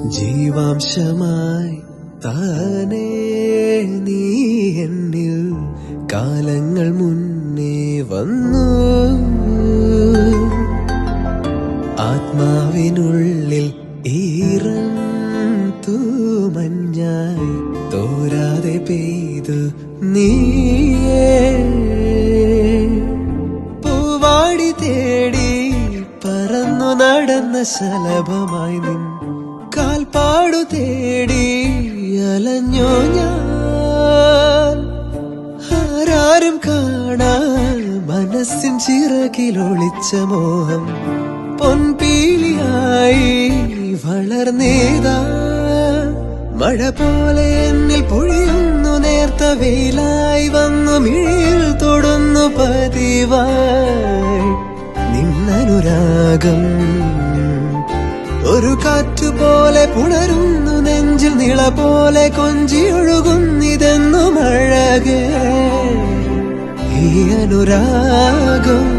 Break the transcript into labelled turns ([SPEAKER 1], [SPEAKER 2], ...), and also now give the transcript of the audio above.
[SPEAKER 1] ജീവാംശമായി താനേ നീ എന്നിൽ കാലങ്ങൾ മുന്നേ വന്നു. ആത്മാവിനുള്ളിൽ ഈറൻ തൂമഞ്ഞായി തോരാതെ പെയ്തു നീയേ. പൂവാടി തേടി പറന്നു നടന്ന ശലഭമായി നിൻ കാൽപ്പാടു തേടി അലഞ്ഞോ ഞാൻ. ആരാരും കാണാൻ മനസ്സിൻ ചിറകിലൊളിച്ച മോഹം പൊൻപീലിയായി വളർന്നേതാ. മഴ പോലെ എന്നിൽ പൊഴിയുന്നു, നേർത്ത വെയിലായി വന്നു മിഴിയിൽ തൊടുന്നു പതിവായി നിന്നനുരാഗം. ഒരു കാറ്റുപോലെ പുണരുന്നു നെഞ്ചിൽ, നിള പോലെ കൊഞ്ചിയൊഴുകുന്നിതെന്നും അഴകേ ഈ അനുരാഗം.